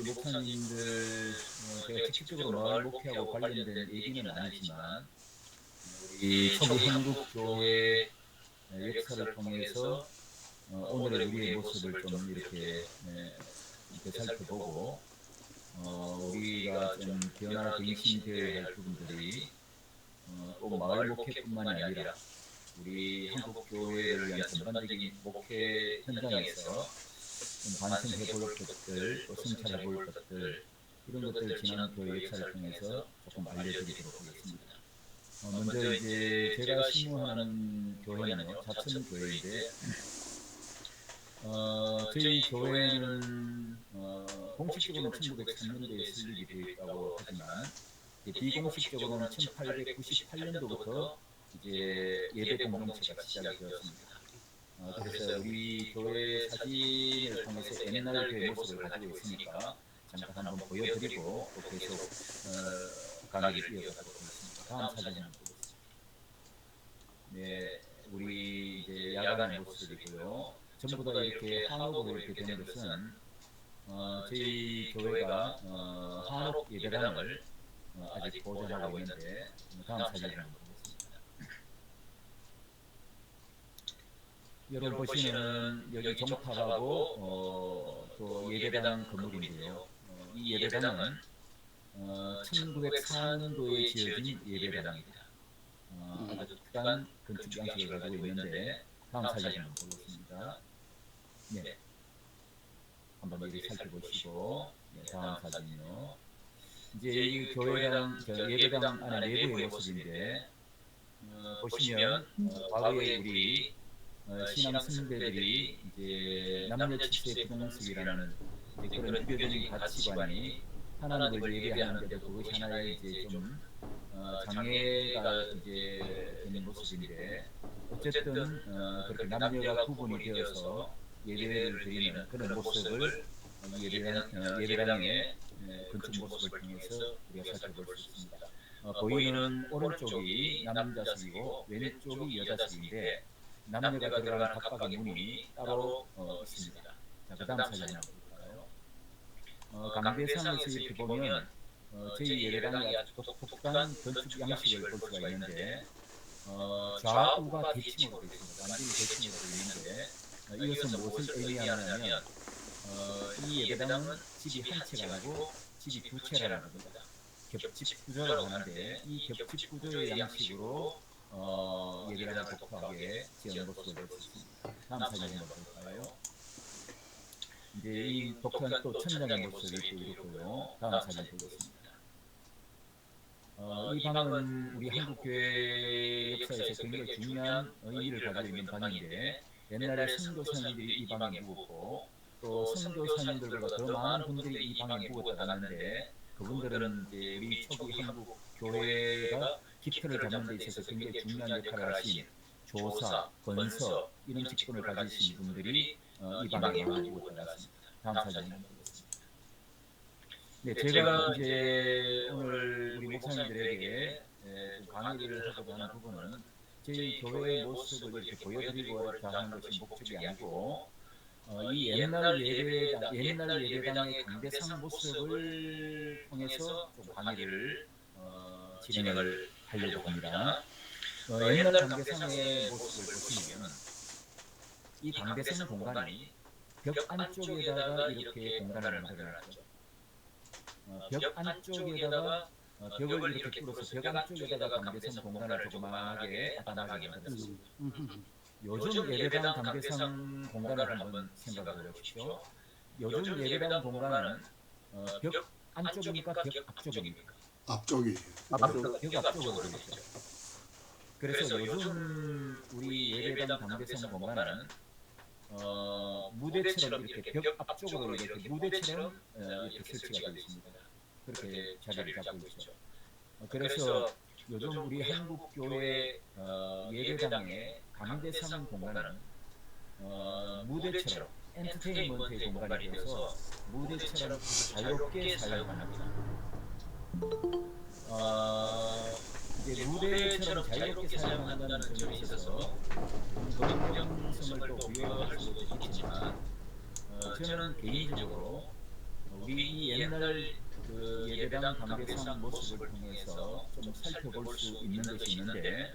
목사님들 제가 직접적으로 마을 목회하고 관련된 얘기는 아니지만 우리 초기 한국교회 역사를 통해서 오늘의 우리의 모습을 좀 이렇게 살펴보고 우리가 좀 변화나 갱신이 되어야 할 부분들이 꼭 마을 목회뿐만이 아니라 우리 한국교회를 위한 전반적인 목회 현장에서 좀 반성해 볼 것들, 또 성찰해 볼 것들, 이런 것들 지난 교회 역사를 통해서 조금 알려드리도록 하겠습니다. 먼저 이제 제가 신무하는 교회는요, 자천교회인데, 저희 교회는 공식적으로는 1903년도에 설립이 되어 있다고 하지만 비공식적으로는 1898년도부터 이제 예배 공동체가 시작이 되었습니다. 그래서 우리 교회 사진을 통해서 옛날 교회 모습을 가지고 있으니까 잠깐 한번 보여드리고 또 계속 강의를 이어가도록 하겠습니다. 다음 사진 한번 보겠습니다. 네, 우리 이제 야간의 모습이고요. 전부 다 이렇게 한옥으로 이렇게 되는 것은 저희 교회가 한옥 예배당을 아직 보존하고 있는데 다음 사진을 한번 보겠습니다. 여러분 보시면 여기 종탑하고 또 예배당 건물인데요. 이 예배당은 1904년도에 지어진 예배당입니다. 아주 특별한 건축 양식을 가지고 있는데 다음 사진 한번 보겠습니다. 네, 한번 이렇게 살펴보시고 다음 사진이요. 이제 이 교회당 예배당 안에 내부의 모습인데 보시면 과거에 우리 신앙 선배들이 이제 남녀 칠세 부동석이라는 그런 유교적인 가치관이 하나님을 예배하는데도 그것이 하나의 이제 좀 장애가 이제 되는 모습인데 어쨌든 그렇게 남녀가 구분이 되어서 예배를 드리는 그런 모습을 예배당의 건축 모습을 통해서 우리가 살펴볼 수 있습니다. 보이는 오른쪽이 남자석이고 왼쪽이 여자석인데 남녀가 들어가는 각각의 문이 따로 있습니다. 자, 그 다음 사진 한번 볼까요? 강대상에서 이렇게 보면 저희 예배당이 아주 독특한 건축 양식을 볼 수가 있는데 좌우가 대칭으로 되어 있습니다. 완전히 대칭으로 되어 있는데 이것은 무엇을 의미하냐면 이 예배당은 집이 한 채가 아니고 집이 두 채라는 겁니다. 겹집 구조라고 하는데 이 겹집 구조의 양식으로 예배당을 독특하게 지은 모습을 볼 수 있습니다. 다음 사진 한번 볼까요? 이제 이 독특한 또 천장의 모습이 또 이렇고요. 다음 사진 보겠습니다. 이 방은 우리 한국교회 역사에서 굉장히 중요한 의미를 가지고 있는 방인데 옛날에 선교사님들이 이 방에 묵었고 또 선교사님들보다 더 많은 분들이 이 방에 묵었다는데 그분들은 이제 우리 초기 한국 교회가 기틀을 잡는 데 있어서 굉장히 중요한 역할을 하신 조사, 권서 이런 직분을 가지신 분들이 이 방에 많이 묵었다고 했습니다. 다음 사진 한번 보겠습니다. 네, 제가 이제 오늘 우리 목사님들에게 좀 강의를 하고자 하는 부분은 저희 교회의 모습을 이렇게 보여드리고자 하는 것이 목적이 아니고 이 옛날 예배당의 강대상 모습을 통해서 좀 강의를 진행을 하려고 합니다. 옛날 강대상의 모습을 보시면 이 강대상 공간이 벽 안쪽에다가 이렇게 공간을 만들어놨죠. 벽 안쪽에다가 벽을 이렇게 뚫어서 벽 안쪽에다가 강대상 공간을 조그만하게 아담하게 만들었습니다. 요즘 예배당 강대상 공간을 한번 생각해 보십시오. 요즘 예배당 공간은 벽 안쪽입니까? 벽 앞쪽입니까? 앞쪽이. 벽 앞쪽으로 되어 있죠. 그래서 요즘 우리 예배당 강대상 공간은 무대처럼 이렇게 벽 앞쪽으로 이렇게 무대처럼 이렇게 설치가 되어 있습니다. 그렇게 자리를 잡고 있죠. 그래서 요즘 우리 한국 교회 예배당의 강대상 공간은 무대처럼 엔터테인먼트의 공간이 되어서 무대처럼 자유롭게 사용합니다. 이제 무대처럼 자유롭게 사용한다는 점에 있어서 긍정성을 또 부여할 수도 있겠지만 저는 개인적으로 우리 이 옛날 그 예배당 강대상 모습을 통해서 좀 살펴볼 수 있는 것이 있는데,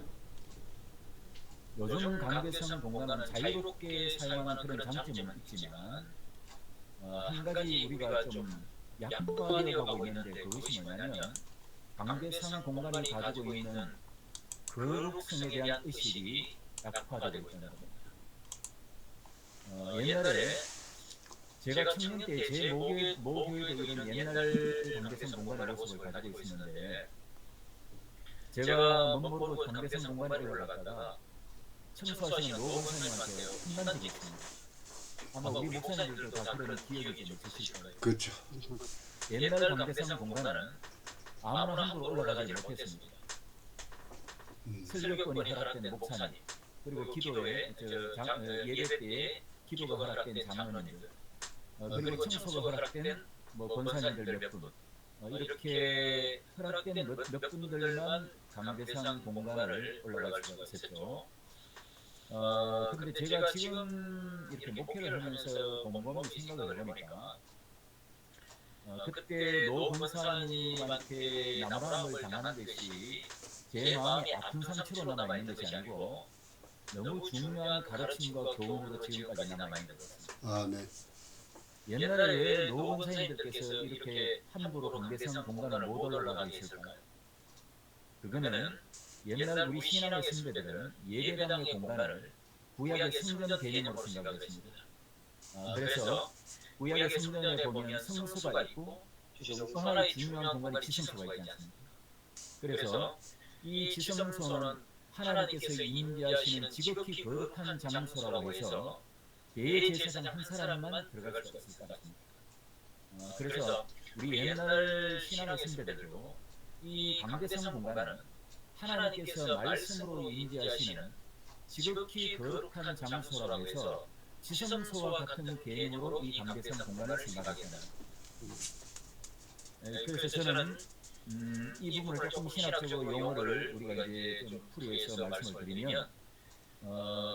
요즘 강대상 공간은 자유롭게 사용하는 그런 장점은 있지만 한 가지 우리가 좀 약화되어 가고 있는데, 그것이 뭐냐면 강대상 공간이 가지고 있는 거룩성에 대한 의식이 약화되고 있다는 겁니다. 옛날에 제가 청년 때 제 모교에도 이런 옛날 강대상 공간의 모습을 가지고 있었는데, 제가 멋모르고 강대상 공간에 올라갔다가 청소하시는 노 권사님한테 혼난 적이 있습니다. 아마 우리 목사님들도 다 그런 기억이 좀 있으실 거예요. 그렇죠. 옛날 강대상 공간은 아무나 함부로 올라가지 못했습니다. 설교권이 허락된 목사님, 그리고 기도에 예배 때에 기도가 허락된 장로님들, 그리고 청소가 허락된 권사님들 몇 분, 이렇게 허락된 몇 분들만 강대상 공간을 올라갈 수가 있었죠. 근데 제가 지금 이렇게 목회를 하면서 곰곰이 생각을 해보니까, 그때 노 권사님한테 나무람을 당하는 것이 제 마음이 아픈 상처로 남아있는 것이 아니고 너무 중요한 가르침과 교훈으로 지금까지 남아있는 것 같습니다. 아, 네. 옛날에 왜 노 권사님들께서 이렇게 함부로 강대상 공간을 못 올라가게 했을까요? 그거는 옛날 우리 신앙의 선배들은 예배당의 공간을 구약의 성전 개념으로 생각을 했습니다. 그래서 구약의 성전에 보면 성소가 있고 또 하나의 중요한 공간이 지성소가 있지 않습니까? 그래서 이 지성소는 하나님께서 임재하시는 지극히 거룩한 장소라고 해서 대제사장 한 사람만 들어갈 수가 있을 것 같습니다. 그래서 우리 옛날 신앙의 선배들도 이 강대상 공간은 하나님께서 말씀으로 임재하시는 지극히 거룩한 장소라고 해서 지성소와 같은 개념으로 이 강대상 공간을 생각했습니다. 그래서 저는 이 부분을 조금 신학적으로 용어를 우리가 이제 좀 풀이해서 말씀을 드리면,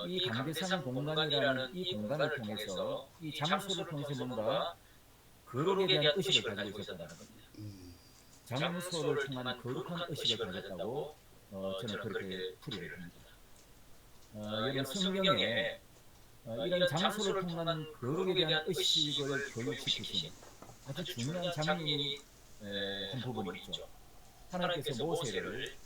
이 강대상 공간이라는 이 공간을 통해서 이 장소를 통해서 뭔가 거룩에 대한 의식을 가지고 있었다는 겁니다. 장소를 통한 거룩한 의식을 가졌다고 저는 그렇게 풀이를 합니다. 이런 성경에 이런 장소를 통한 거룩에 대한 의식을 교육시키신 아주 중요한 장면이 한 부분이 있죠. 하나님께서 모세를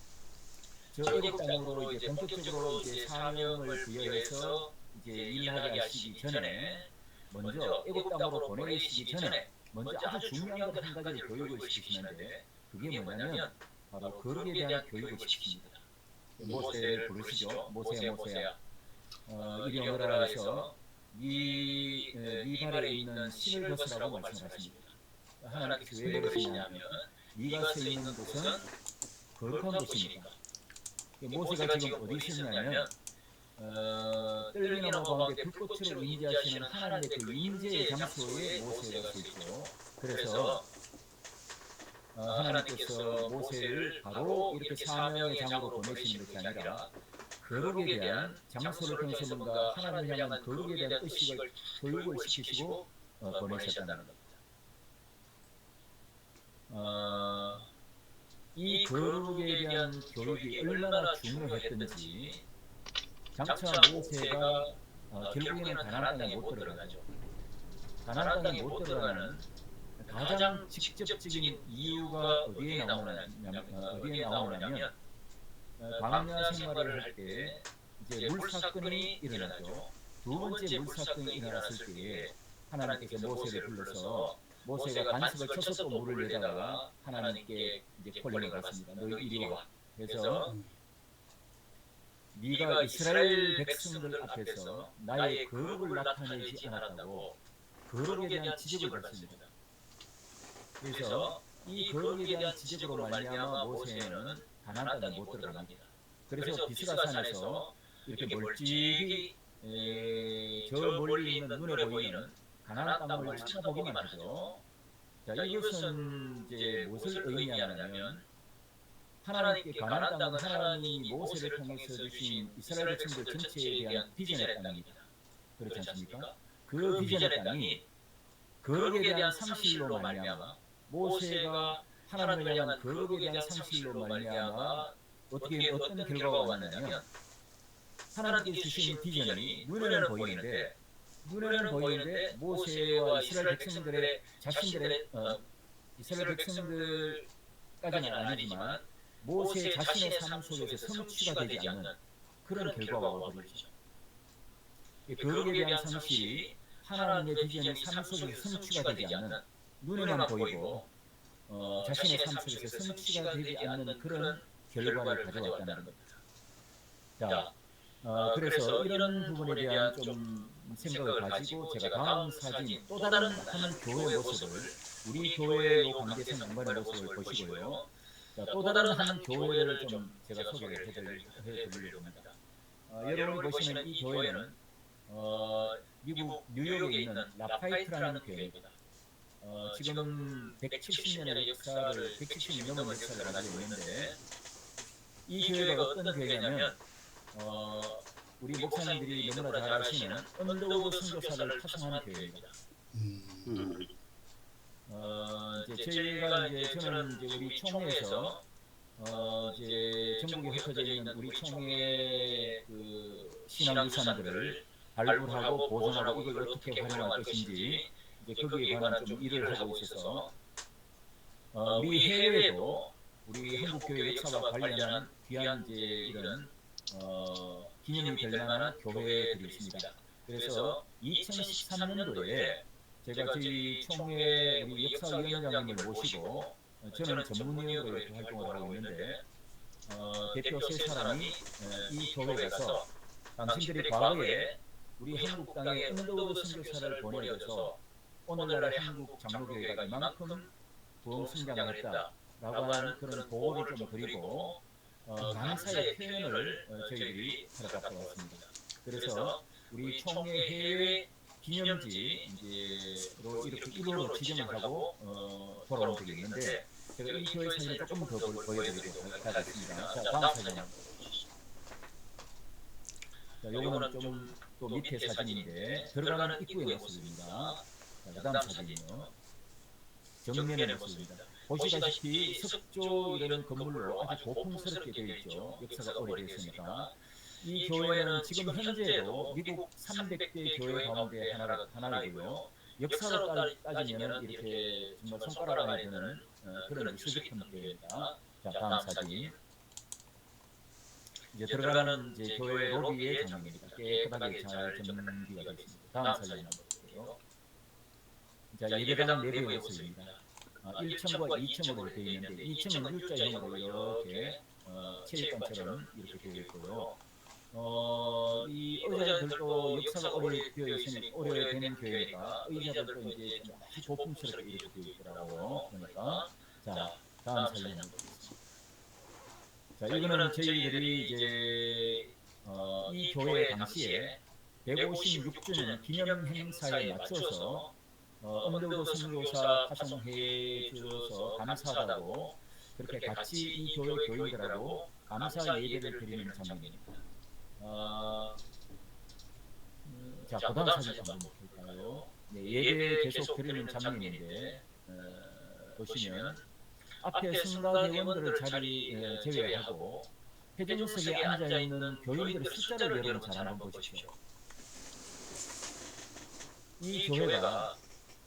저 애국 땅으로 이제 본격적으로 이제 사명을 부여해서 이제 일하게 하시기 전에, 먼저 애국 땅으로 보내시기 전에 먼저 아주 중요한 것 한 가지를 교육을 시키시는데, 그게 뭐냐면 바로 거룩에 대한 교육을 시킵니다. 모세를 부르시죠. 모세야, 모세야, 이리 오너라 해서 네 발에 있는 신을 벗으라고 말씀하십니다. 하나님께서 왜 그러시냐면, 네가 서 있는 곳은 거룩한 곳이니까. 모세가 지금 어디 있었냐면 뜰기나무 가운데 불꽃으로 임재하시는 하나님의 그 임재의 장소에 모세가 서 있죠. 그래서 하나님께서 모세를 바로 이렇게 사명의 장으로 보내시는 것이 아니라 거룩에 대한 장소를 통해서 뭔가 하나님을 향한 거룩에 대한 의식을 교육을 시키시고 보내셨다는 겁니다. 이 거룩에 대한 교육이 얼마나 중요했던지, 장차 모세가 결국에는 가나안 땅에 못 들어가죠. 가나안 땅에 못 들어가는 가장 직접적인 이유가 어디에 나오냐면 광야 생활을 할 때 이제 물사건이 일어나죠. 두 번째 물사건이 일어났을 때에 하나님께서 모세를 불러서 모세가 간섭을 쳐서 또 물을 내다가 하나님께 이제 콜링을 받습니다. 너희 이리 와. 그래서 네가 이스라엘 백성들 앞에서 나의 거룩을 나타내지 않았다고 거룩에 대한 지적을 받습니다. 그래서 이 거룩에 대한 지적으로 말미암아 모세는 가나안 땅에 못 들어갑니다. 그래서 비스가산에서 이렇게 멀찍이 저 멀리 있는 눈에 보이는 가나안 땅을 찾아보기만 하죠. 자, 이것은 이제 무엇을 의미하냐면, 하나님께 가나안 땅은 하나님이 모세를 통해서 주신 이스라엘 백성들 전체에 대한 비전의 땅입니다. 그렇지 않습니까? 그 비전의 땅이 거룩에 대한 상실로 말미암아 모세가 하나님을 향한 거룩에 대한 상실로 말미암아 어떤 결과가 왔느냐면 하나님께 주신 비전이 눈에는 보이는데 모세와 이스라엘 백성들의 자신들의 이스라엘 백성들까지는 아니지만 모세 자신의 삶 속에서 성취가 되지 않는 그런 결과가 와버리죠. 거룩에 대한 상실이 하나님의 비전이 삶 속에서 성취가 되지 않는, 눈에만 보이고 자신의 삶 속에서 성취가 되지 않는 그런 결과를 가져왔다는 겁니다. 자, 그래서 이런 부분에 대한 좀 생각을 가지고 제가 다음 사진, 또 다른 한 교회 모습을, 우리 교회의 관계성 양반의 모습을 보시고요. 자, 또 다른 한 교회를 좀 제가 소개를 해드리려고 합니다. 여러분이 보시는 이 교회는 미국 뉴욕에 있는 라파이트라는 교회입니다. 지금 170년의 역사를, 170년 넘은 역사를 가지고 있는데, 이 교회가 어떤 교회냐면 우리 목사님들이 너무나 잘 아시는 언더우드 선교사를 파송한 교회입니다. 저는 우리 총회에서 이제 전국에 흩어져 있는 우리 총회 그 신앙유산들을 발굴하고 보존하고 이걸 어떻게 활용할 것인지 이제 거기에 관한 좀 일을 하고 있어서 우리 해외에도 우리 한국교회 역사와 관련한 귀한 이제 이런 기념이 될 만한 교회들이 있습니다. 그래서 2013년도에 제가 저희 총회 우리 역사위원장님을 모시고 저는 전문위원으로 이렇게 활동을 하고 있는데 대표 세 사람이 이 교회에 가서 당신들이 과거에 우리 한국 땅에 언더우드 선교사를 보내줘서 오늘날의 한국 장로교회가 이만큼 부흥 성장을 했다라고 하는 그런 보고를 좀 드리고 감사의 표현을 저희들이 하러 갔다 왔습니다. 그래서 우리 총회 해외 기념지 이제로 이렇게 1호로 지정을 하고 돌아온 적이 있는데, 제가 이 교회 사진을 조금 더 보여드리도록 하겠습니다. 자, 다음 사진. 자, 요거는 좀 또 밑에 사진인데 들어가는 입구의 모습입니다. 자, 그 다음 사진은요. 정면의 모습입니다. 보시다시피 석조 이런 건물로 아주 고풍스럽게 되어 있죠. 역사가 오래됐으니까. 이 교회는 지금 현재도 미국 300개 교회 가운데 하나이고요. 역사로 따지면 이렇게 정말 손가락 안에 드는 그런 유서 깊은 교회입니다. 자, 다음 사진. 이제 들어가는 이제 교회 로비의 장면입니다. 깨끗하게 잘 정비가 되어 있습니다. 다음 사진 한번 볼게요. 자, 예배당 내부의 모습입니다. 1층과 2층으로 되어 있는데 2층은 U자형으로 이렇게 체육관처럼 이렇게 되어 있고요. 이 의자들도 역사가 오래되는 교회니까 의자들도 이제 좀 아주 고풍스럽게 이렇게 되어 있더라고요. 그러니까 자, 다음 사진 한번 보겠습니다. 자, 이거는 저희들이 이제 이 교회 당시에 156주년 기념 행사에 맞춰서 언더우드 선교사 파송해 주셔서 감사하다고 그렇게 같이 이 교회 교인들하고 감사 예배를 드리는 장면입니다. 자, 그 다음 사진 한번 볼까요? 네, 예배 계속 드리는 장면인데 보시면 앞에 성가대원들을 제외하고 회전석에 앉아있는 교인들의 숫자를 여러분 잘 한번 보십시오. 이 교회가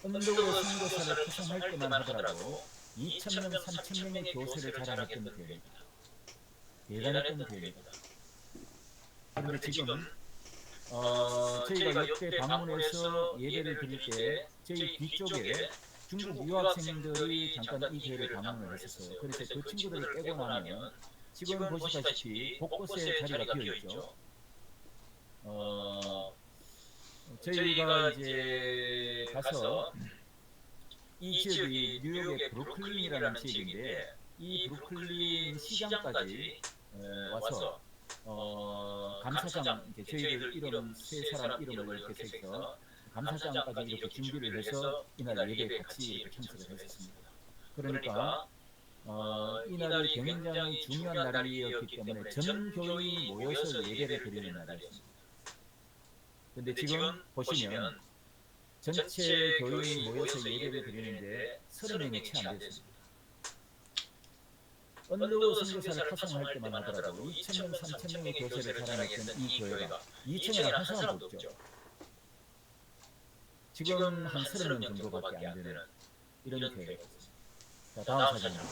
언더우드 선교사를 파송할 때만 하더라도 2,000명, 3,000명의 교세를 자랑했던 교회입니다. 대단했던 교회입니다. 그런데 지금 저희가 역대 방문해서 예배를 드릴 때 저희 뒤쪽에 중국 유학생들이 잠깐 이 교회를 방문을 했었어요. 그래서 그 친구들을 빼고 나면 지금 보시다시피 곳곳에 자리가 비어있죠. 저희가 이제 가서 이 지역이 뉴욕의 브루클린이라는 지역인데 이 브루클린 시장까지 와서 감사장 이제 저희들 이름 세 사람 이름을 이렇게 써서 감사장까지 이렇게 준비를 해서 이날 예배에 같이 이렇게 참석을 했었습니다. 그러니까 이날이 굉장히 중요한 날이었기 때문에 전 교인이 모여서 예배를 드리는 날이었습니다. 근데 지금 보시면 전체 교인이 모여서 예배를 드리는데 30명이 채 안 됐습니다. 언더우드 선교사를 파송할 때만 하더라도 2,000명, 3,000명의 교세를 자랑했던 이 교회가 2층에는 한 사람도 없죠. 지금 한 30명 정도밖에 안 되는 이런 교회가 있습니다. 자, 다음 사진입니다.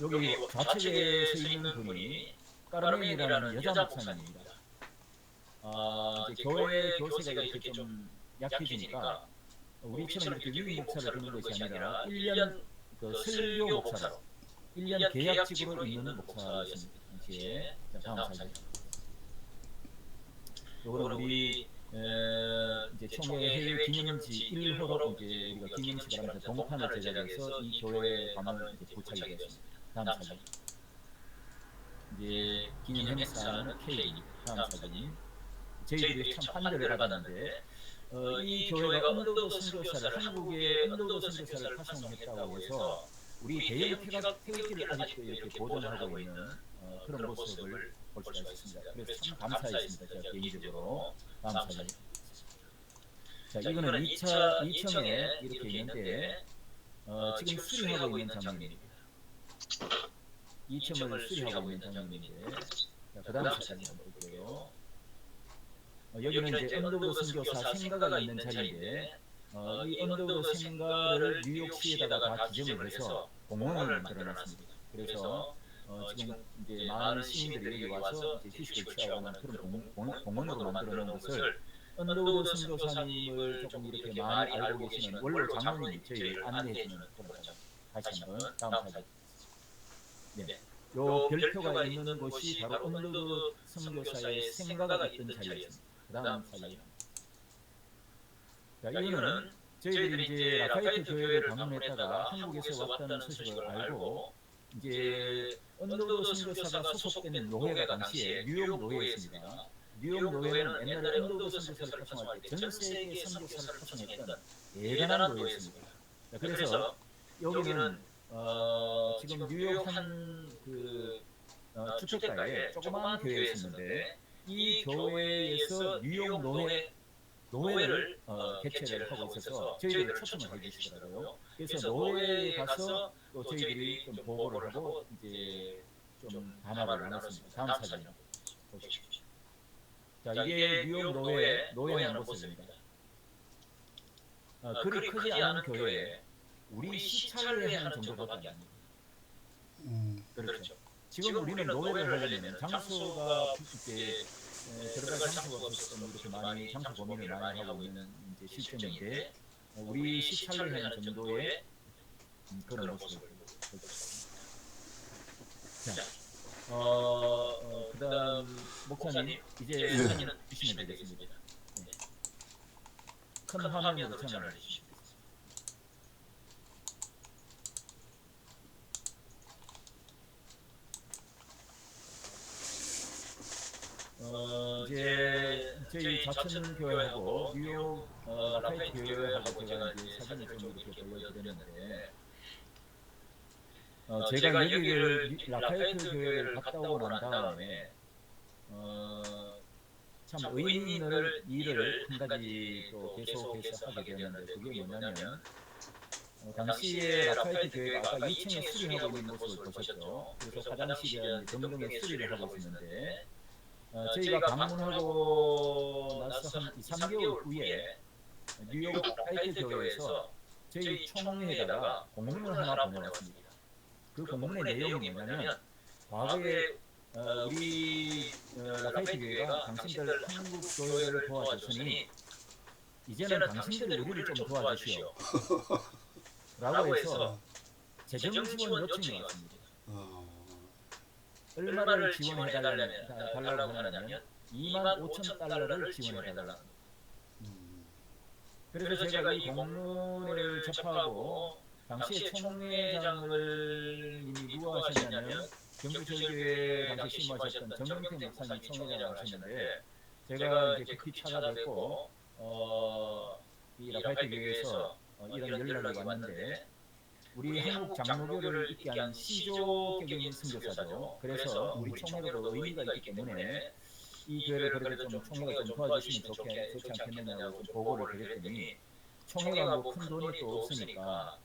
여기 좌측에 서 있는 분이 까르멘이라는 여자 목사님입니다. 이제 교회 교세가 이렇게 좀 약해지니까 우리처럼 이렇게 유임 목사를 두는 것이 아니라 1년 그 설교 목사로 1년 계약직으로 있는 목사였습니다. 당시에. 자, 다음 사진. 요거는 우리 이제 총회 해외 기념지 1호로 이제 우리가 기념식을 하면서 동판을 제작해서 이 교회 방을 이제 도착이 되었습니다. 다음 사진. 이제 기념 행사는 케이크. 다음 사진. 저희들이 참 환대를 받았는데 이 교회가 언더우드 선교사를 한국에 언더우드 선교사를 파송했다고 해서 우리 대형 태극기를 아직도 이렇게 보존하고 있는 그런 모습을 볼 수가 있습니다. 그래서 참 감사했습니다. 제가 개인적으로. 다음 사진. 자, 이거는 2층에 이렇게 있는데 지금 수리하고 있는 장면입니다. 2층을 수리하고 있는 장면인데, 자, 그 다음 사진 한번 볼게요. 여기는 이제 언더우드 선교사 생가가 있는 자리인데 이 언더우드 생가를 뉴욕시에다가 다 지정을 해서 공원을 만들어놨습니다. 그래서 지금 이제 많은 시민들이 여기 와서 이제 휴식을 취하고 그런 공원으로 만들어놓은 것을 언더우드 선교사님을 조금 이렇게 많이 알고 계시는 원로 장로님이 저희를 안내해주는 그런 사진. 다시 한번 다음 사진. 네. 요 별표가 있는 곳이 바로 언더우드 선교사의 생가가 있던 자리였습니다. 그 다음 사진. 자, 이거는 저희들이 이제 라파이트 교회를 방문했다가 한국에서 왔다는 소식을 알고 이제 언더우드 선교사가 소속된 노회가 당시에 뉴욕 노회였습니다. 뉴욕 노회는 옛날에 언더우드 선교사를 파송할 때 전 세계 선교사를 파송했던 대단한 노회였습니다. 자, 그래서 여기는 지금 뉴욕 한그 주택가에 조그마한 교회였었는데 이 교회에서 뉴욕 노회를 개최를 하고 있어서 저희들을 초청을 해주시더라고요. 그래서 노회에 가서 또 저희들이 좀 보고를 하고 이제 좀 담화를 나눴습니다. 다음 사진 보십시오. 자, 이게 뉴욕 노회 한 모습입니다. 그리 크지 않은 교회에 우리 시찰을 하는 정도밖에 안 됩니다. 그렇죠. 지금 우리는 노회를 하려면 장소가 이제 들어갈 장소가 좀 이렇게 많이 장소 고민을 많이 하고 있는 이제 실정인데 우리 시찰을 하는 정도의 그런 모습을 보여주셨습니다. 자, 그다음 목사님 이제 사진은 주시면 되겠습니다. 네. 큰 화면으로 전환을 해주시면 되겠습니다. 이제 저희 자천 교회하고 뉴욕 라파이트 교회하고 제가 이제 사진을 좀 이렇게 보여드렸는데 제가 여기를 라파이트 교회를 갔다 오고 난 다음에 참 의미 있는 일을 한 가지 또 계속해서 하게 되었는데 그게 뭐냐면 당시에 라파이트 교회가 아까 2층에 수리하고 있는 모습을 보셨죠. 그래서 화장실이나 등등의 수리를 하고 있었는데 저희가 방문하고 나서 한 2, 3개월 후에 뉴욕 라파이트 교회에서 저희 총회에다가 공문을 하나 보내왔습니다. 그 공문의 내용이 뭐냐면 과거에 우리 라파이트 교회가 당신들 한국 교회를 도와줬으니 이제는 당신들이 우리를 좀 도와주시오 라고 해서 재정 지원 요청이 왔습니다. 얼마를 지원해달라고 하냐면 25,000달러를 지원해달라고. 그래서 제가 이 공문을 접하고 당시에 총회장을 님이 누가 하셨냐면 경주철교회 당시 심호하셨던 정영태 목사님 총회장을 하셨는데 제가 이제 급히 찾아뵙고 이 라파이트 교회에서 이런 연락이 왔는데 우리 한국 장로교를 있게 한 시조격인 선교사죠. 그래서 우리 총회도 의미가 있기 때문에 이 교회를 그래도 좀 총회가 좀 도와주시면 좋지 않겠느냐고 좀 보고를 드렸더니 총회가 뭐 큰 돈이 또 없으니까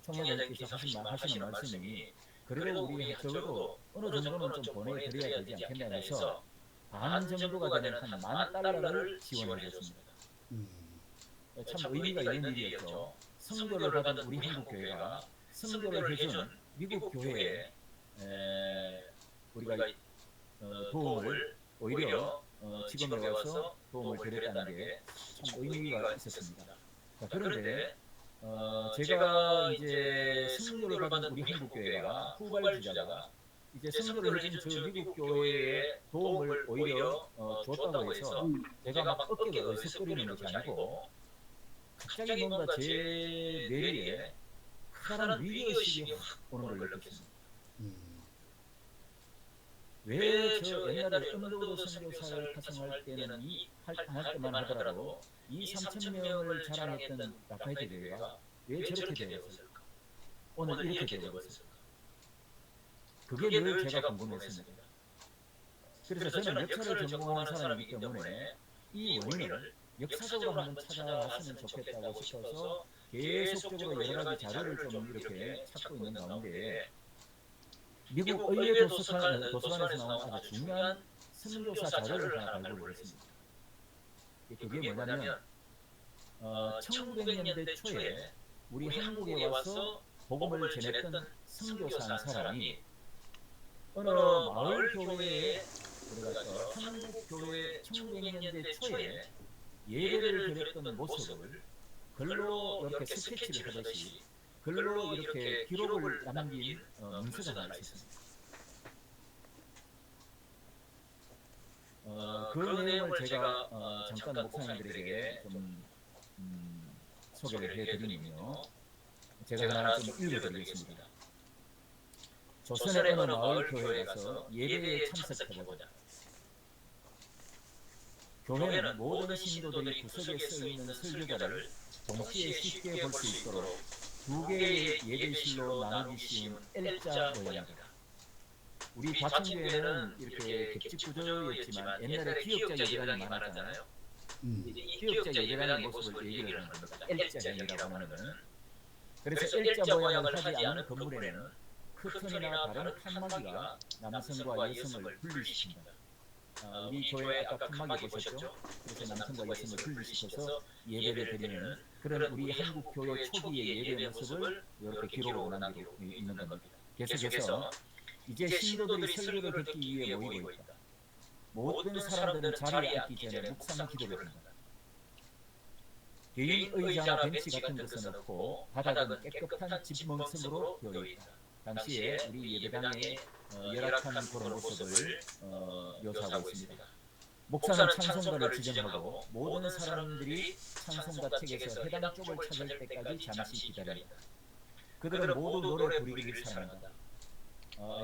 총회장님께서 하시는 말씀이 그래도 우리 적어도 어느 정도는 좀 보내드려야 되지 않겠냐 해서 반 정도가 되는 한 $10,000를 지원해 줬습니다. 참 의미가 있는 일이었죠. 선교를 받은 우리 한국교회가 선교를 해준 미국 교회에 우리가 도움을 오히려 지금에 와서 도움을 드렸다는 게 참 의미가 있었습니다. 자, 그런데 제가 이제 선교를 받은 우리 한국교회가 후발주자가 이제 선교를 해준 저 미국 교회에 도움을 오히려 줬다고 해서 제가 막 어깨가 어리석거리는 것이 아니고 갑자기 뭔가 제 뇌리에 커다란 위기의식이 확 오는 걸 느꼈습니다. 왜 저 옛날에 언더우드 선교사를 파송할 때는 할 때만 하더라도 2,000~3,000명을 자랑했던 라파이트 교회가 왜 저렇게 되었을까? 오늘 이렇게 되어버렸을까? 그게 늘 제가 궁금했습니다. 그래서 저는 역사를 전공하는 사람이기 때문에 이 원인을 역사적으로 한번 찾아봤으면 좋겠다고 싶어서 계속적으로 여러 가지 자료를 좀 이렇게 찾고 있는 가운데 미국 의회 도서관에서 나온 아주 중요한 선교사 자료를 하나 발굴을 했습니다. 그게 뭐냐면 1900년대 초에 우리 한국에 와서 복음을 전했던 선교사 한 사람이 어느 마을 교회에 들어가서 한국 교회 1900년대 초에 예배를 드렸던 모습을 글로 이렇게 스케치를 하듯이 글로 이렇게 기록을 남긴 문서가 하나 있었습니다. 그 내용을 제가 잠깐 목사님들에게 좀 소개를 해드리면요. 제가 하나 좀 읽어드리겠습니다. 조선의 어느 마을 교회에 가서 예배에 참석해보자. 교회는 모든 신도들이 구석에 써있는 설교자를 동시에 쉽게 볼 수 있도록 두 개의 예배실로 나누기 쉬운 L자 모양이다. 우리 과천교회는 이렇게 겹집 구조였지만 옛날에 기역자 예배당이 많았잖아요. 이 기역자 예배당의 모습을 얘기를 하는 겁니다. L자형이라고 하는 것은. 그래서 L자 모양을 하지 않는 건물에는 커튼이나 다른 칸막이가 남성과 여성을 분리시킨다. 우리 교회 아까 칸막이 보셨죠? 그래서 남성과 여성을 분리시켜서 예배를 드리는 그런 우리 한국 교회 초기의 예배 모습을 이렇게 기록으로 남기고 있는 겁니다. 계속해서 이제 신도들이 설교를 듣기 위해 모이고 있다. 모든 사람들은 자리에 앉기 전에 묵상 기도를 한다. 개인 의자나 벤치 같은 것은 없고 바닥은 깨끗한 집멍성으로 되어 있다. 당시에 우리 예배당의 열악한 그런 모습을 묘사하고 있습니다. 목사는 찬송가를 지정하고 모든 사람들이 찬송가 책에서 해당 쪽을 찾을 때까지 잠시 기다린다. 그들은 모두 노래 부르기를 사랑한다.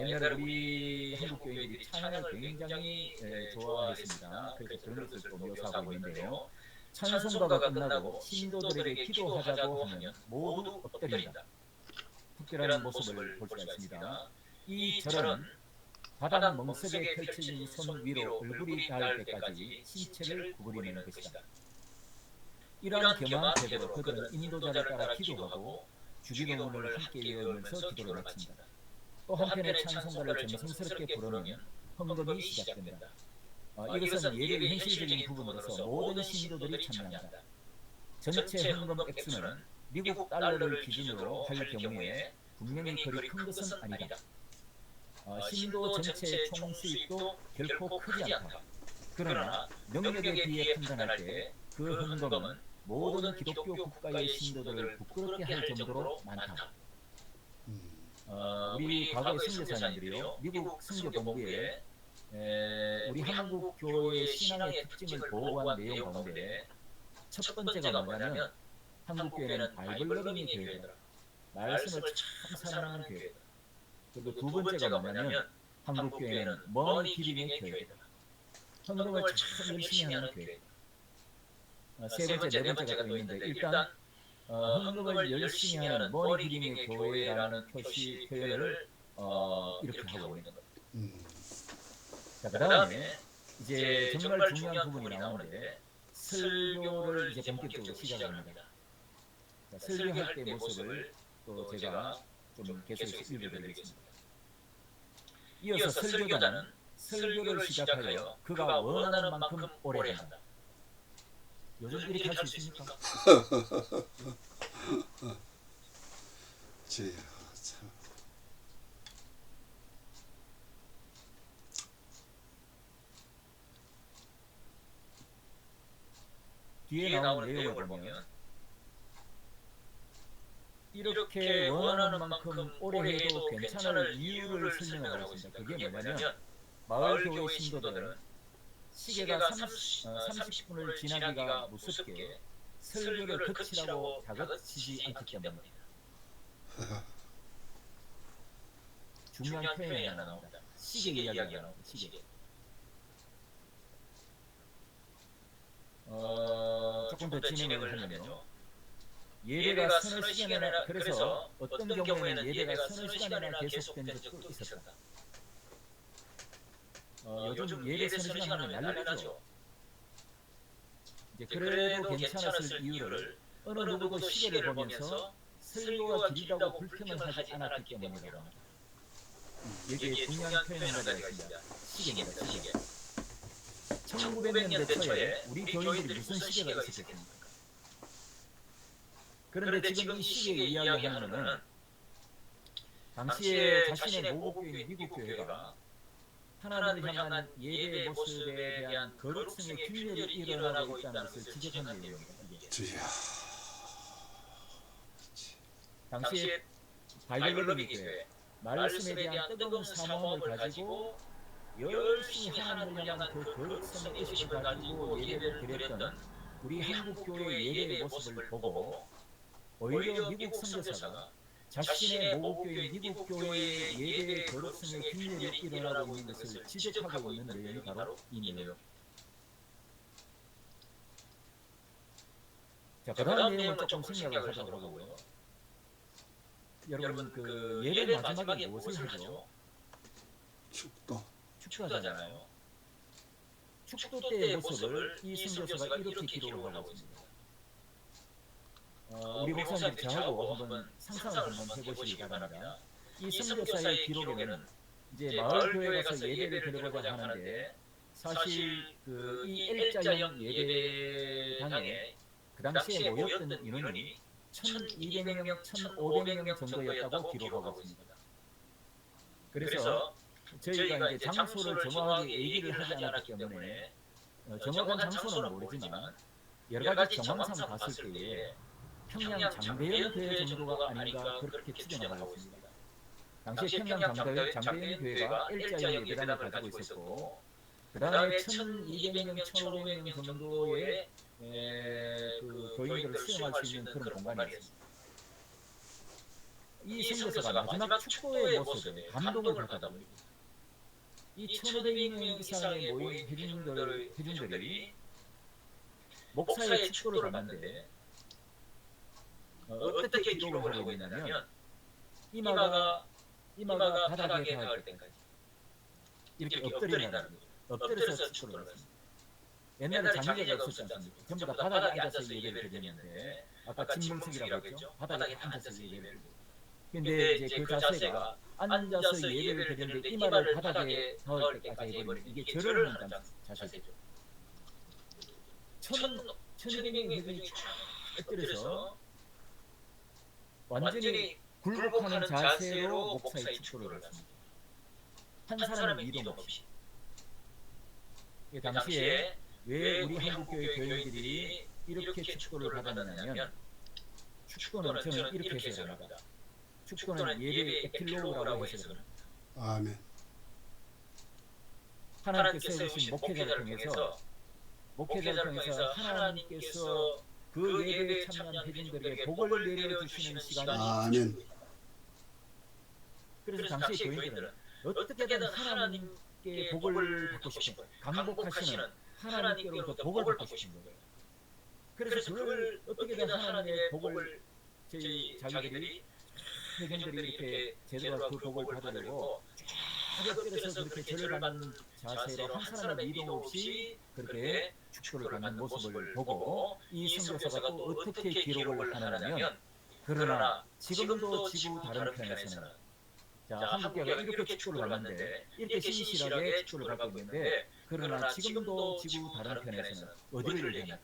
옛날에 우리 한국교인들이 찬양을 굉장히 좋아했습니다. 그래서 그런 것을 또 묘사하고 있는데요. 찬송가가 끝나고 신도들에게 기도하자고 하면 모두 엎드린다. 특별한 모습을 볼 수가 있습니다. 이 절은 바닥 멍석에 펼쳐진 손 위로 얼굴이 닿을 때까지 신체를 구부리는 것이다. 이러한 겸한 태도로 그들은 인도자를 따라 기도하고 주기도문을 함께 외우면서 기도를 마친다. 또 한편의 찬송가를 정성스럽게 부르면 헌금이 시작된다. 이것은 예배의 현실적인 부분으로서 모든 신도들이 참여한다. 전체 헌금 액수는 미국 달러를 기준으로 할 경우에 분명히 그리 큰 것은 아니다. 신도 전체의 총 수입도 결코 크지 않다. 그러나 능력에 비해 판단할 때 그 헌금은 모든 기독교 국가의 신도들을 부끄럽게 할 정도로 많다. 우리 과거의 선교사님들이요, 미국 선교본부에 우리 한국 교회의 신앙의 특징을 보고한 내용 가운데 첫 번째가 뭐냐면 한국 교회는 바이블 러빙의 교회다. 말씀을 참 사랑하는 교회다. 그리고 두 번째가 뭐냐면 한국 교회는 머니 기빙의 교회다. 헌금을 참 열심히 하는 교회다. 세 번째, 네 번째가 또 있는데 일단 헌금을 열심히 하는 머니 기빙의 교회라는 표현을 이렇게 하고 있는 겁니다. 자, 그 다음에 이제 정말 중요한 부분이 나오는데 설교를 이제 본격적으로 시작합니다. 자, 설교할 때의 모습을 또 제가 좀 계속해서 읽어드리겠습니다. 이어서 설교자는 설교를 시작하여 그가 원하는 만큼 오래 한다. 요즘 이렇게 할 수 있습니까? 주여 참. 뒤에 나오는 내용을 보면 이렇게 원하는 만큼 오래 해도 괜찮을 이유를 설명하고 있습니다. 그게 뭐냐면 마을교회 신도들은 시계가 30분을 지나기가 무섭게 설교를 거치라고 다그치지 않기 때문입니다. 중요한 표현이 하나 나옵니다. 시계 이야기가 나옵니다. 시계. 조금 더 진행을 하면요. 예배가 서너 시간이나, 그래서 어떤 경우에는 예배가 서너 시간이나 계속된 적도 있었다. 요즘 예배 서너 시간 하면 난리나죠. 이제 그래도 괜찮았을 이유를 어느 누구도 시계를 보면서 설교가 길다고 불평을 하지 않았기 때문이라고 합니다. 여기에 중요한 표현이 하나 있습니다. 시계입니다. 시계. 1900년대 초에 우리 교인들이 무슨 시계가 있었겠습니까? 그런데 지금 이 시계 이야기하는 당시에 자신의 모국교인 미국 교회가 하나님을 향한 예배의 모습에 대한 거룩성의 균열이 일어나고 있다는 것을 지적한 내용입니다. 주여. 당시에 바이블러빙 교회 말씀에 대한 뜨거운 사모함을 가지고 열심히 하나님을 향한 그 거룩성의 의식을 가지고 예배를 드렸던 우리 한국 교회 예배의 모습을 보고 오히려 미국 선교사가 자신의 모국교인 미국 교회의 예배의 거룩성의 균열이 일어나고 있는 것을 지적하고 있는 내용이 바로 이 내용입니다. 자, 그 다음 내용을 조금 생략을 하도록 하고요. 여러분, 그 예배 마지막에 무엇을 하죠? 축도. 축도하잖아요. 축도 때의 모습을 이 선교사가 이렇게 기록을 하고 있습니다. 우리 목사님들이 저하고 한번 상상을 한번 해보시기 바랍니다. 이 선교사의 기록에는 이제 마을 교회 가서 예배를 드리고자 하는데 사실 그 이 L자형 예배당에 그 당시에 모였던 인원이 1200명, 1500명 정도였다고 기록하고 있습니다. 그래서 저희가 이제 장소를 정확하게 얘기를 하지 않았기 때문에 정확한 장소는 모르지만 여러 가지 정황상 봤을 때에 평양 장대현 교회 정도가 아닌가 그렇게 추정하고 있습니다. 당시에 평양 장대현 교회가 L자형 예배당을 가지고 있었고 그 다음에 1200명, 1500명 정도의 그 교인들을 수용할 수 있는 그런 공간이 있습니다. 이 선교사가 마지막 축도의 모습에 감동을 받다 보입니다. 이 1500명 이상의 모인 회중들이 목사의 축도를 봤는데 어떻게 기록을 하고 있냐면 이마가 바닥에 닿을 때까지 이렇게 엎드린다는 거죠. 엎드려서 축도를 했습니다. 옛날에 장례가 없었지 않습니까? 전부 다 바닥에 앉아서 예배를 드렸는데 아까 진문석이라고 했죠. 바닥에 앉아서 예배를 드렸습니다. 근데 이제 그 자세가 앉아서 예배를 드리는데 이마를 바닥에 닿을 때까지 해버리면 이게 절을 하는 자세죠. 1200명 회중이 쫙 엎드려서 완전히 굴복하는 자세로 목사의 축도를 했습니다. 한 사람의 미동 없이. 당시에 왜 우리 한국교회 교인들이 이렇게 축도를 받았느냐면 축도는 저는 이렇게 해석합니다. 축도는 예배의 에필로그라고 해석합니다. 아멘. 하나님께서 세우신 목회자를 통해서 하나님께서 그 예배에 참여한 회중들에게 복을 내려주시는 시간이 아멘. 그래서 당시 교인들은 어떻게든 하나님께 복을 받고 싶은 강복하시는 하나님께로부터 복을 받고 싶은 거예요. 그래서 그걸 어떻게든 하나님의 복을 자기들이 회중들이 이렇게 제대로 그 복을 받으려고 가격들에서 그렇게 절을 받는 자세로 한 사람의 미동 없이 그렇게 축도를 받는 모습을 보고 이 선교사가 또 어떻게 기록을 하느냐면, 그러나 지금도 지구 다른 편에서는, 자, 한국교회가 이렇게 축도를 받는데, 이렇게 신실하게 축도를 받고 있는데, 그러나 지금도 지구 다른 편에서는 어디를 얘기하냐?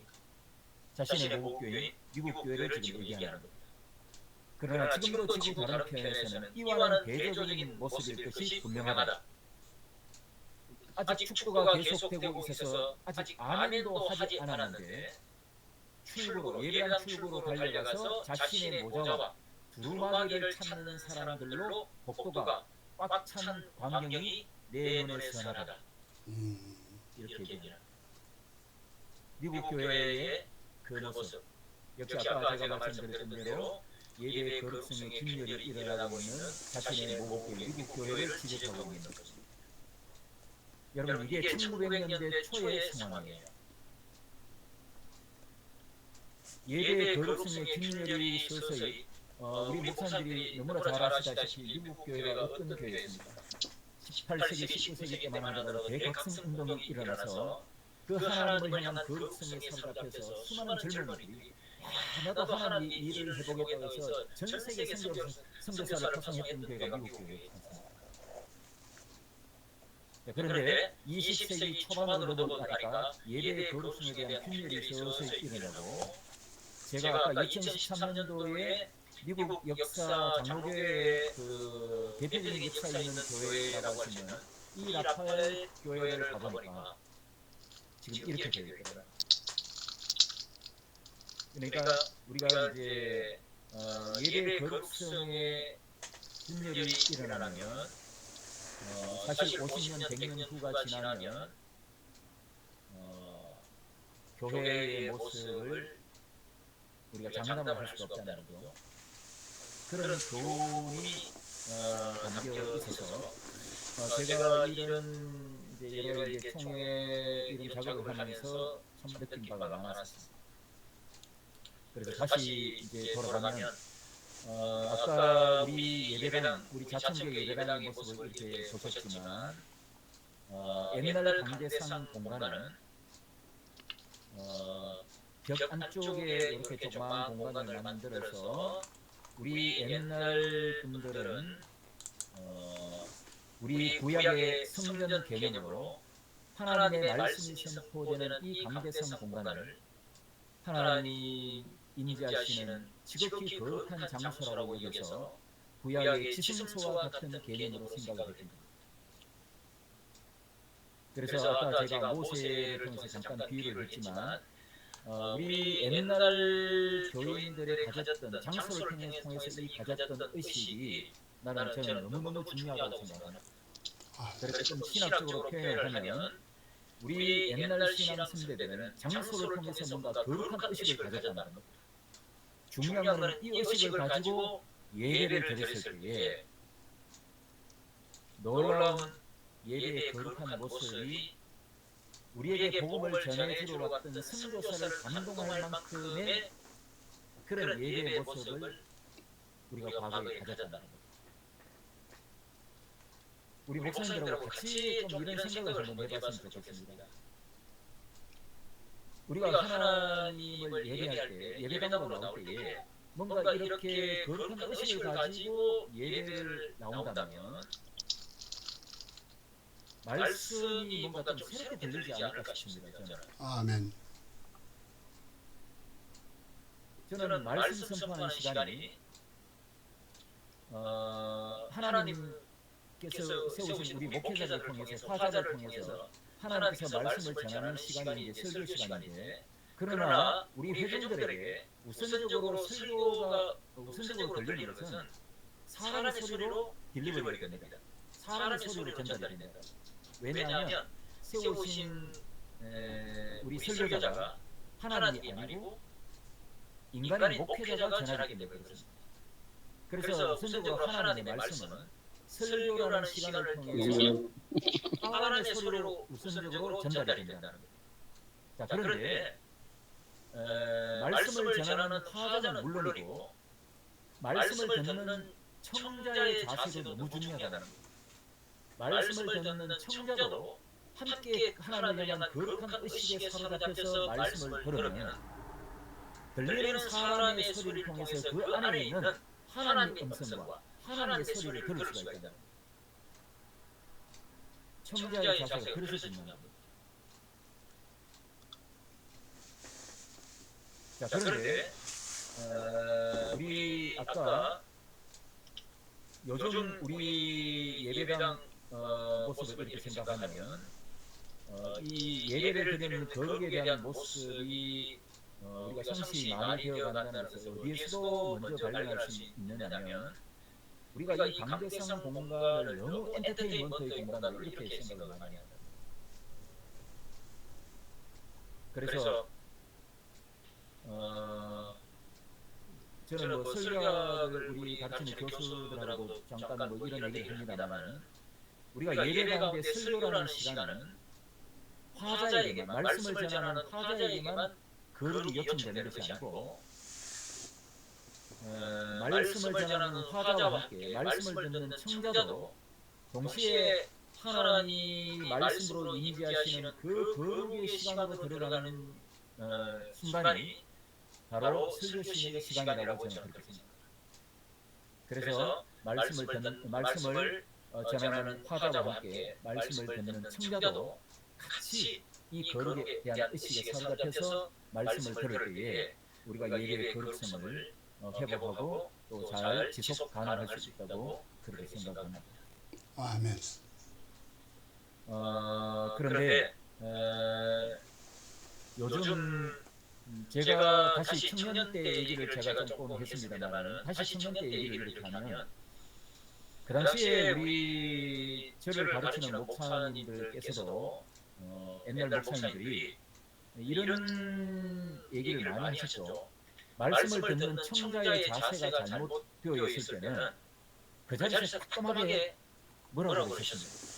자신의 모국교회인 미국교회를 지금 얘기하는 겁니다. 그러나 지금도 지구 다른 편에서는 이와는 대조적인 모습일 것이 분명하다. 아직 축도가 계속되고 있어서 아직 아멘도 하지 않았는데, 출구로, 예배한 출구로 달려가서 자신의 모자와 두루마기를 찾는 사람들로 복도가 꽉 찬 광경이 내 눈에 선하다. 이렇게 얘기합니다. 미국 교회의 그 모습, 역시 아까 제가 말씀드렸던 대로 예배의 거룩성의 균열이 일어나고 있는 자신의 모국교회, 미국 교회를 지적하고 있는 것입니다. 여러분, 이게 1900년대 초의 상황이에요. 예배의 거룩성의 균열이 서서히, 우리 목사님들이 너무나 잘 아시다시피 미국 교회가 어떤 교회였습니까? 18세기, 19세기 때만 하더라도 대각성 운동이 일어나서 그 하나님을 향한 거룩성의 선 앞에서 수많은 젊은이들이, 나도 하나님 일을 해보겠다고 해서 전 세계 선교사를 파송했던 교회가 미국 교회였습니다. 그런데 20세기 초반으로 넘어가니까 예배의 거룩성에 대한 균열이 서서히 일어나고, 제가 아까 2013년도에 미국 역사 장로교회의 그 대표적인 역사 있는 교회라고 하시면 이 라파엘 교회를 가보니까 지금 이렇게 되어 있더라고요. 그러니까 우리가 이제 예배 거룩성의 균열이 일어나면, 사실 50년, 100년 후가 지나면 교회의 모습을 우리가 장담을 할 수가 없다는 거죠. 그런 교훈이 담겨 있어서 제가 이런 이제 여러 이제 총회 이런 작업을 하면서 참 느낀 바가 많았습니다. 그래서 다시 이제 돌아가면, 아까 우리 예배당, 우리 자천교회 예배당의 모습을 이렇게 보셨지만, 옛날 강대상 공간은 벽 안쪽에 이렇게 조그마한 공간을 만들어서 우리 옛날 분들은 우리 구약의 성전 개념으로 하나님의 말씀이 선포되는 이 강대상 공간을 하나님이 임재하시는 지극히 거룩한 장소라고 여겨서 구약의 지성소와 같은 개념으로 생각을 했습니다. 그래서 아까 제가 모세를 통해서 잠깐 비유를 했지만, 우리 옛날 교인들이 가졌던 장소를 통해서 이 가졌던 의식이 저는 너무너무 중요하다고 생각합니다. 그래서 좀 신학적으로 표현을 하면, 우리 옛날 신앙 선배들은 장소를 통해서 뭔가 거룩한 의식을 가졌다는 겁니다. 중요한 것은 이 의식을 가지고 예배를 드렸을 때에 놀라운 예배의 거룩한 모습이 우리에게 복음을 전해주러 왔던 선교사를 감동할 만큼의 그런 예배의 모습을 우리가 과거에 가졌다는 겁니다. 우리 목사님들하고 같이 좀 이런 생각을 한번 해봤으면 좋겠습니다. 우리가 하나님을 예배할 때, 예배당으로 나올 때에 뭔가 이렇게 거룩한 의식을 가지고 예배를 나온다면 말씀이 뭔가 좀 새롭게 들리지 않을까 싶습니다. 아멘. 저는 말씀 선포하는 시간이 하나님께서 세우신 우리 목회자를 통해서, 화자를 통해서 하나님께서 말씀을 전하는 시간이 이제 설교 시간인데, 그러나 우리 회중들에게 우선적으로 설교가 우선적으로 걸리는 것은 사람의 소리로 딜리버리가 됩니다. 사람의 소리로 전달이 됩니다. 왜냐하면 세우신 우리 설교자가 하나님이 아니고 인간의 목회자가 전하기 때문에 그렇습니다. 그래서 우선적으로 하나님의 말씀은 설교라는 시간을 통해서 하나님의 소리로 우선적으로 전달이 된다는 겁니다. 자, 그런데 말씀을 전하는 화자는 물론이고 말씀을 듣는 청자의 자세도 너무 중요하다는 겁니다. 말씀을 듣는 청자도 함께 하나님을 향한 거룩한 의식에 사로잡혀서 말씀을 들으면 들리는 사람의 소리를 통해서 그 안에 있는 하나님의 음성과 하나님의 소리를 들을 수가 있다는 겁니다. 청자의 자세가 그래서 중요한 겁니다. 자, 그런데 우리 아까 요즘 우리 예배당 모습을 이렇게 생각하면 이 예배를 드리는 거룩에 대한 모습이 우리가 상식이 많이 되어간다는 것을 어디에서도 먼저 발견할 수 있느냐면 우리가 이 강대상 공간을 너무 엔터테인먼트의 공간으로 이렇게 생각을 많이 합니다. 그래서 저는 뭐 설교를 우리 가르치는 교수들하고 잠깐 뭐 이런 얘기를 합니다만 우리가 예배 가운데 설교라는 시간은 화자에게만 말씀을 전하는 화자에게만 거룩이 요청되는 것이 아니고 말씀을 전하는 화자와 함께 말씀을 듣는 청자도 동시에 하나님 말씀으로 임재하시는 그 거룩의 시간으로 들어가는 순간이 바로 설교 시간이라고 저는 그렇게 생각합니다. 그래서 말씀을 전하는 화자와 함께 말씀을 듣는 청자도 같이 이 거룩에 대한 의식에 사로잡혀서 말씀을 들을 때에 우리가 예배의 거룩성을 회복하고 또 잘 지속 가능할 수 있다고 그렇게 생각합니다. 아멘. 그런데 요즘 제가 다시 청년 때 얘기를 제가 조금 했습니다만 다시 청년 때 얘기를 이렇게 하면 그 당시에 우리 저를 가르치는 목사님들께서도 옛날 목사님들이 이런 얘기를 많이 하셨죠. 말씀을 듣는 청자의 자세가 잘못되어 있을 때는 그 자리에서 따끔하게 뭐라고 그러셨습니까?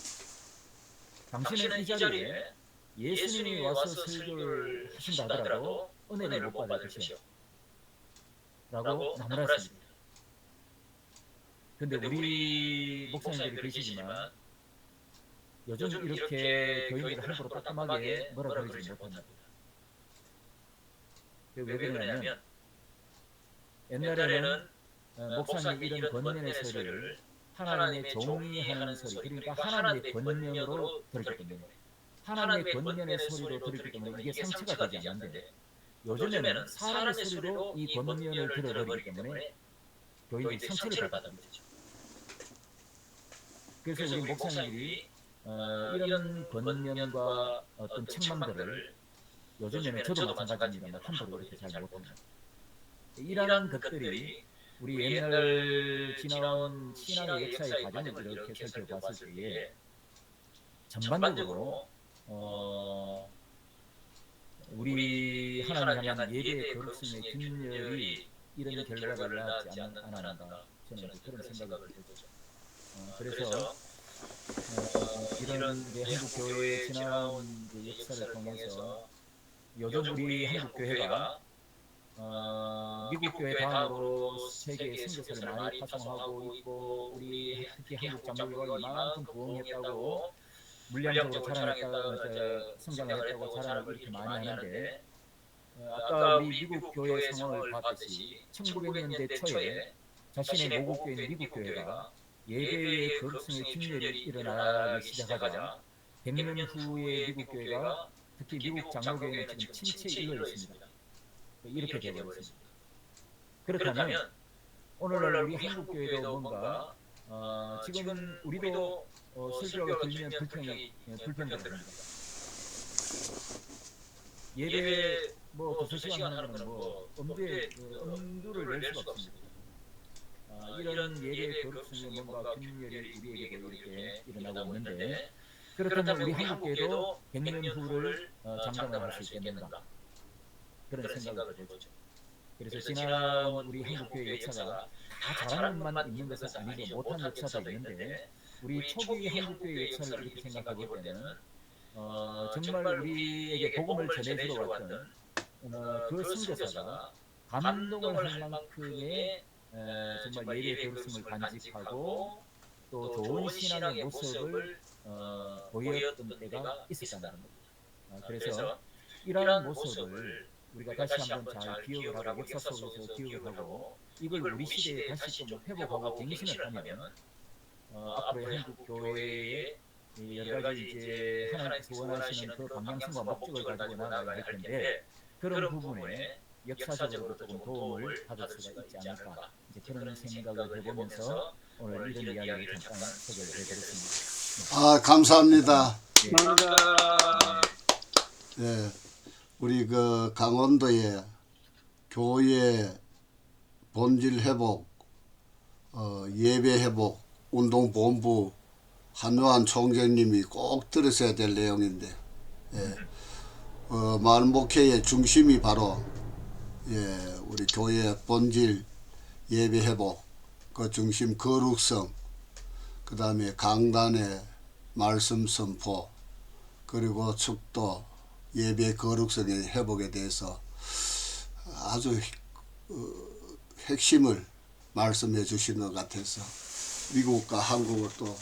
당신은 이 자리에 예수님이 와서 설교를 하신다 하더라도 은혜를 못 받을 것이요 라고 나무랐습니다. 근데 우리 목사님들이 계시지만 요즘 이렇게 교인들을 함부로 따끔하게 뭐라 그러지 못합니다. 왜 그러냐면 옛날에는 목사님 이런 권면의 소리를 하나님의 종이 하는 소리, 그러니까 하나님의 권면으로 들었기 때문에 하나님의 권면의 소리로 들었기 때문에 이게 상처가 되지 않는데 요즘에는 사람의 소리로 이 권면을 들어버리기 때문에 교인들이 상처를 받는 거죠. 그래서 우리 목사님들이 이런 권면과 어떤 책망들을 요즘에는 저도 마찬가지입니다만 함부로 이렇게 잘 못합니다. 이러한 것들이 우리 옛날 지나온 신앙의 역사의 과정을 이렇게 살펴봤을 때에 전반적으로 우리 하나님 향한 예배의 거룩성의 균열이 이런 결과를 낳지 않았는가 저는 그런 생각을 해보죠. 그래서 이런 한국 교회의 지나온 역사를 통해서 요즘 우리 한국 교회가 미국 교회 다음으로 세계에 선교사를 많이 파송하고 있고 우리 특히 한국 장로교가 이만큼 부흥했다고 물량적으로 자랑했다고 성장을 했다고 자랑을 이렇게 많이 하는데 아까 우리 미국 교회 상황을 봤듯이 1900년대 초에 자신의 모국교인 미국 교회가 예배의 거룩성의 균열이 일어나기 시작하자 100년 후에 미국 교회가 특히 미국 장로교회는 지금 침체에 이르러 있습니다. 이렇게 되어버렸습니다. 그렇다면 오늘날 우리 한국교회도 뭔가 지금 우리도 설교가 들리면 불평들합니다. 예배 뭐 두세 시간 하는 거는 뭐 엄두를 낼 수가 없습니다. 이런 예배의 거룩성이 뭔가 균열이 우리에게도 이렇게 일어나고 있는데 그렇다면 우리 한국교회도 100년 후를 장담을 할 수 있겠는가 그런 생각을 해보죠. 그래서 지나온 우리 한국교회 역사가 다 잘하는 것만 있는 것은 아니고 못한 역사도 있는데 우리 초기 한국교회 역사를 이렇게 생각해 볼 때는 정말 우리에게 복음을 전해주러 왔던 그 선교사가 감동을 할 만큼의 정말 예배의 거룩성을 간직하고 또 좋은 신앙의 모습을 보였던 때가 있었다는 겁니다. 그래서 이러한 모습을 우리가 다시 한번 잘 기억을 하고 역사 속에서 기억을 하고 이걸 우리 시대에 다시 좀 회복하고 갱신을 하면 앞으로의 한국 교회의 여러 가지 이제 하나님께서 원하시는 그 방향성과 목적을 가지고 나아가야 할 텐데 그런 부분에 역사적으로도 조금 도움을 받을 수가 있지 않을까 이제 그런 생각을 해보면서 오늘 이런 이야기를 잠깐 소개를 해드렸습니다. 아, 감사합니다. 네. 감사합니다. 예, 우리 그 강원도의 교회 본질 회복, 예배 회복, 운동본부 한요한 총재님이 꼭 들으셔야 될 내용인데, 마을 목회의 중심이 바로 우리 교회 본질 예배 회복, 그 중심 거룩성, 그 다음에 강단의 말씀 선포, 그리고 축도 예배 거룩성의 회복에 대해서 아주 핵심을 말씀해 주시는 것 같아서 미국과 한국을 또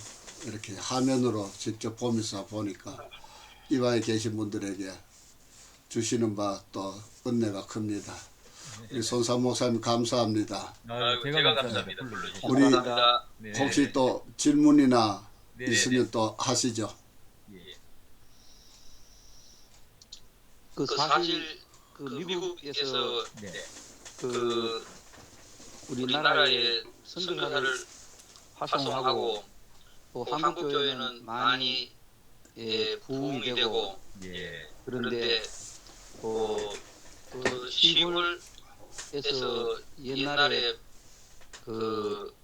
이렇게 화면으로 직접 보면서 보니까 이방에 계신 분들에게 주시는 바 또 은혜가 큽니다. 우리 손삼 목사님 감사합니다. 제가 감사합니다. 우리 감사합니다. 네. 혹시 또 질문이나 네. 있으면 또 하시죠. 예. 그 사실 그 미국에서 네. 그 우리나라의 선교사를 활성화하고 또 한국 교회는 많이 부흥이 되고 예. 그런데 그 시골에서 옛날에 그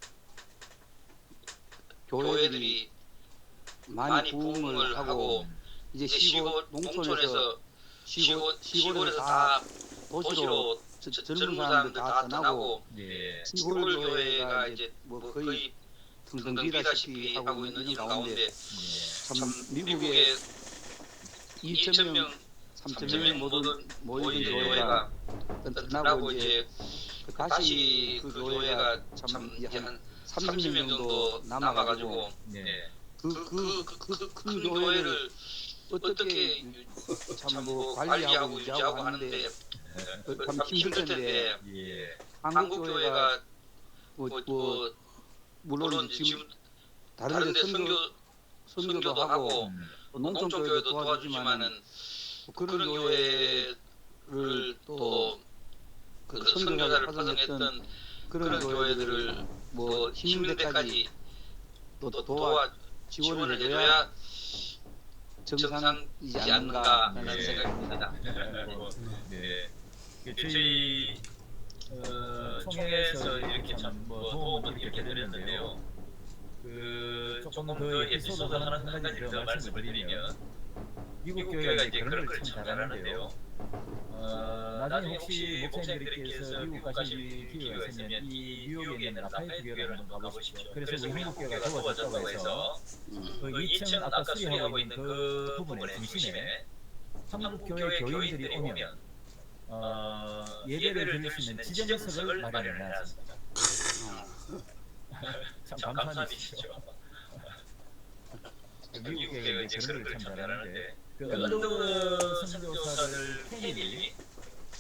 교회들이 많이 부흥을 하고 이제 시골 농촌에서 시골에서 다 도시로 젊은 사람들 다 떠나고 예. 시골 교회가 이제 뭐 거의 텅텅 비다시피 하고 있는 이 가운데 예. 참 미국에 2,000명, 3,000명 모이는 교회가 떠나고 이제 다시 그 교회가 참 이제 한 30명 정도 남아가지고 네. 그 큰 교회를 어떻게 참 뭐 관리하고 유지하고 하는데 참 힘들 텐데 예. 한국 교회가 뭐 물론 지금 다른 데 선교도 하고 또 농촌 교회도 도와주지만은 그런 교회를 또 그 선교사를 파송했던 그런 교회들을 뭐 힘들 때까지 또 도와 지원을 해줘야 정상이지 않는가라는 예. 생각입니다. 네. 저희 총회에서 이렇게 참뭐 도움을 이렇게 드렸는데요. 조금 그 에피소드 한 가지 더 말씀을 드리면 미국 교회가 이제 그런 걸 참 잘하는데요. 나중에 혹시 목사님들께서 미국 가실 기회가 있으면 이 뉴욕에 있는 라파이트 교회를 한번 가보십시오. 그래서 우리 한국 교회가 도와줬다고 해서 그 2층 아까 수리하고 있는 그 부분의 중심에 한국 교회 교인들이 오면 예배를 드릴 수 있는 지정석을 마련해놨습니다. 참 감사한 일이죠. 미국 교회가 이제 그런 걸 참 잘하는데 그 언더우드 선교사들 패밀리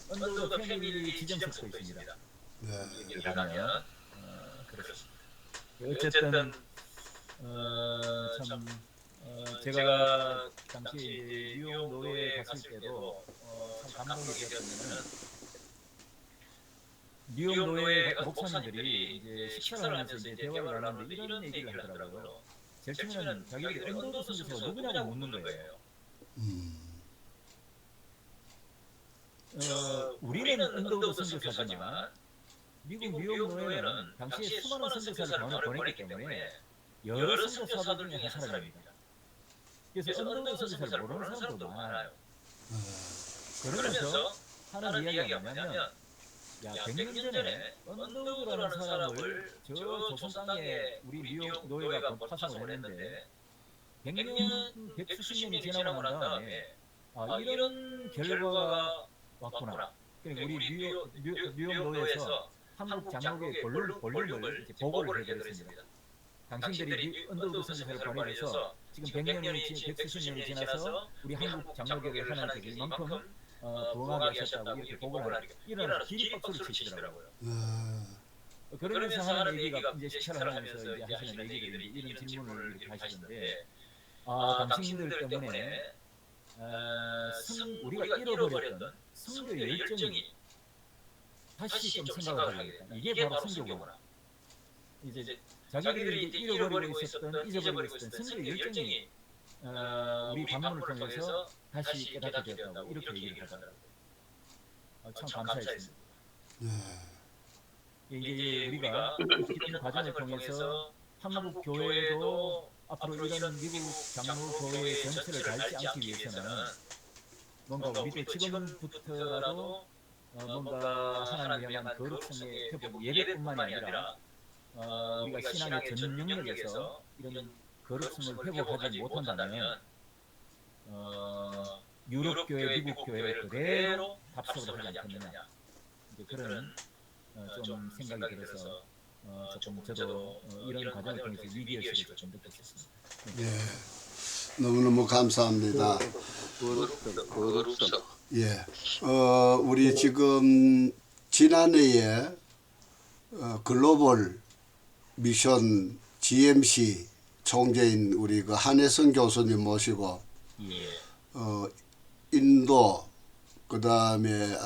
언더우드 패밀리 지정석도 있습니다. 네. 여기를 가면 그렇습니다. 어쨌든 참 제가 당시 뉴욕 노회에 갔을 때도 참 감동이 되었던 뉴욕 노회 목사님들이 이제 식사를 하면서 이제 대화를 하는데 이런 얘기를 하더라고요. 제일 처음에는 자기들이 언더우드 선교사가 누구냐고 묻는 거예요. 우리는 언더우드 선교사지만 미국 뉴욕 노회는 당시에 수많은 선교사를 보냈기 때문에 여러 선교사들 중에 한 사람입니다. 그래서 언더우드 선교사를 모르는 사람도 많아요. 그러면서 하는 이야기가 뭐냐면 야 100년 전에 언더우드라는 사람을 저 조선 땅에 우리 뉴욕 노회가 파송을 했는데 100년, 100수십 년이 지나고 난 다음에 이런 결과가 왔구나. 그러니까 우리 뉴욕 노회에서 한국 장로교의 볼륨을 이제 보고를 해드렸습니다. 당신들이 언더우드 선교사를 보내줘서 지금 100년이 140년이 지나서 우리 한국 장로교를 하나님께서 이만큼 부흥하게 하셨다고 이렇게 보고를 하니까 일어나서 기립박수를 치시더라고요. 그러면서 하는 얘기가 이제 식사를 하면서 이제 하시는 얘기들이 이런 질문을 이렇게 하시는데, 당신들 때문에 우리가 잃어버렸던 성교의 열정이 다시 좀 생각을 하겠다. 이게 바로 성교구나. 이제 자기들이 이제 잃어버리고 있었던 성교의 열정이 우리 방문을 통해서 다시 깨닫게 되었다고 이렇게 얘기를 하더라고요. 참 감사했습니다. 이제 우리가 이런 과정을 통해서 한국 교회도 앞으로 이런 미국 장로 교회 전체를 닳지 않기 위해서는 뭔가 우리도 지금부터라도 뭔가 하나님을 향한 거룩성의 회복, 예배뿐만이 아니라 우리가 신앙의 전 영역에서 이런 거룩성을 회복하지 못한다면 유럽 교회, 미국 교회 그대로 답습을 하지 않겠느냐, 이제 그런 좀 생각이 들어서 조금 저도 이런 과정을 통해서 위기의식을 좀 느꼈습니다. 예, 너무너무 감사합니다. 거룩성. 예, 우리 지금 지난해에 글로벌 미션 GMC 총재인 우리 그 한혜성 교수님 모시고 인도 그다음에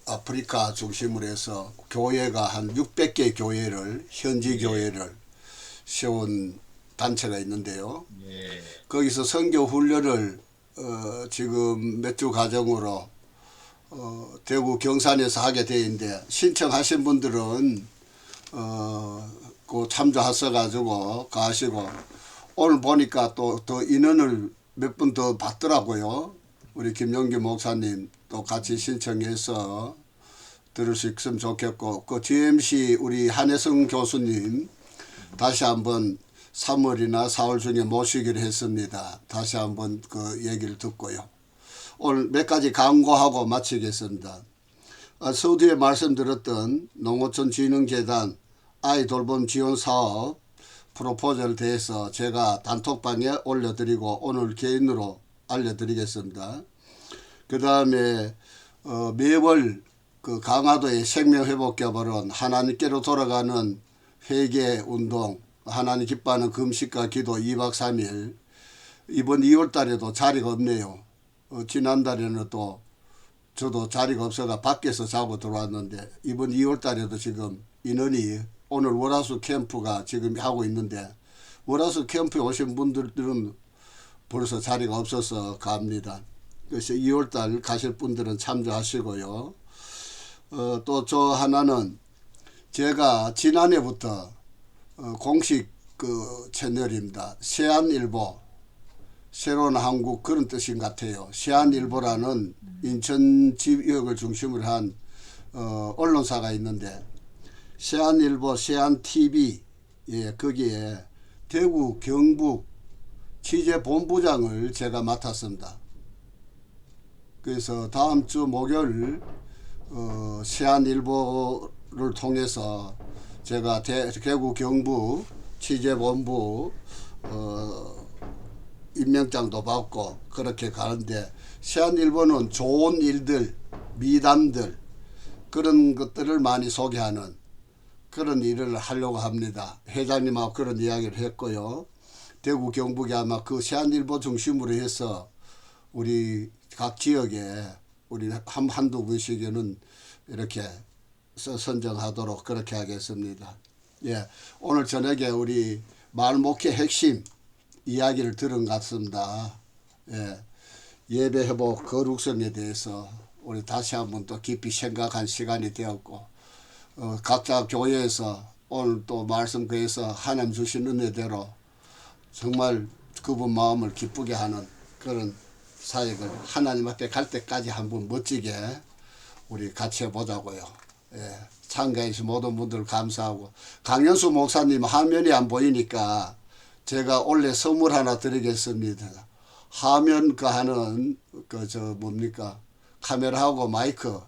아프리카 중심으로 해서 교회가 한 600개 교회를 현지 교회를 세운 단체가 있는데요. 거기서 선교 훈련을 지금 몇 주 과정으로 대구 경산에서 하게 돼 있는데, 신청하신 분들은 그 참조하셔 가지고 가시고, 오늘 보니까 또 더 인원을 몇 분 더 받더라고요. 우리 김용기 목사님 또 같이 신청해서 들을 수 있으면 좋겠고, 그 GMC 우리 한혜성 교수님 다시 한번 3월이나 4월 중에 모시기로 했습니다. 다시 한번 그 얘기를 듣고요. 오늘 몇 가지 강구하고 마치겠습니다. 서두에 말씀드렸던 농어촌 진흥재단 아이 돌봄 지원 사업 프로포즈에 대해서 제가 단톡방에 올려드리고 오늘 개인으로 알려드리겠습니다. 그 다음에 매월 그 강화도의 생명회복개발원 하나님께로 돌아가는 회개운동, 하나님 기뻐하는 금식과 기도 2박 3일, 이번 2월 달에도 자리가 없네요. 지난달에는 또 저도 자리가 없어가 밖에서 자고 들어왔는데, 이번 2월 달에도 지금 인원이, 오늘 월화수 캠프가 지금 하고 있는데 월화수 캠프에 오신 분들은 벌써 자리가 없어서 갑니다. 그래서 2월 달 가실 분들은 참조하시고요. 또 저 하나는 제가 지난해부터 공식 그 채널입니다. 세안일보, 새로운 한국, 그런 뜻인 것 같아요. 세안일보라는 인천 지역을 중심으로 한 언론사가 있는데, 세안일보, 세안TV, 예, 거기에 대구 경북 취재본부장을 제가 맡았습니다. 그래서 다음 주 목요일 세안일보를 통해서 제가 대구 경북 취재본부 임명장도 받고 그렇게 가는데, 세안일보는 좋은 일들, 미담들, 그런 것들을 많이 소개하는 그런 일을 하려고 합니다. 회장님하고 그런 이야기를 했고요. 대구 경북이 아마 그 세안일보 중심으로 해서 우리 각 지역에 우리 한두 분씩은 이렇게 선정하도록 그렇게 하겠습니다. 예, 오늘 저녁에 우리 마을목회 핵심 이야기를 들은 것 같습니다. 예, 예배 회복 거룩성에 대해서 우리 다시 한번 또 깊이 생각한 시간이 되었고, 각자 교회에서 오늘 또 말씀 그에서 하나님 주신 은혜대로 정말 그분 마음을 기쁘게 하는 그런 사역을 하나님 앞에 갈 때까지 한번 멋지게 우리 같이 해보자고요. 예, 참가해 주신 모든 분들 감사하고, 강현수 목사님 화면이 안 보이니까 제가 원래 선물 하나 드리겠습니다. 화면 그 하는 그 저 뭡니까, 카메라하고 마이크,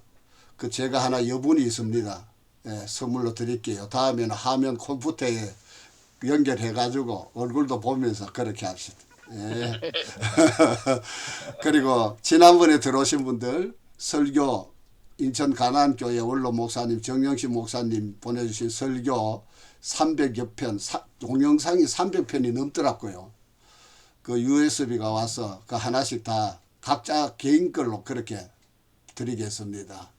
그 제가 하나 여분이 있습니다. 예, 선물로 드릴게요. 다음에는 화면 컴퓨터에 연결해가지고 얼굴도 보면서 그렇게 합시다. 예. 그리고 지난번에 들어오신 분들 설교 인천 가나안교회 원로 목사님 정영신 목사님 보내주신 설교 300여 편 동영상이 300편이 넘더라고요. 그 USB가 와서 그 하나씩 다 각자 개인 걸로 그렇게 드리겠습니다.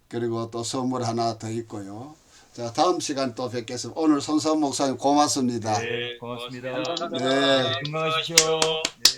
그리고 또 선물 하나 더 있고요. 자, 다음 시간 또 뵙겠습니다. 오늘 손선 목사님 고맙습니다. 네, 고맙습니다. 감사합니다. 네. 건강하십시오. 네.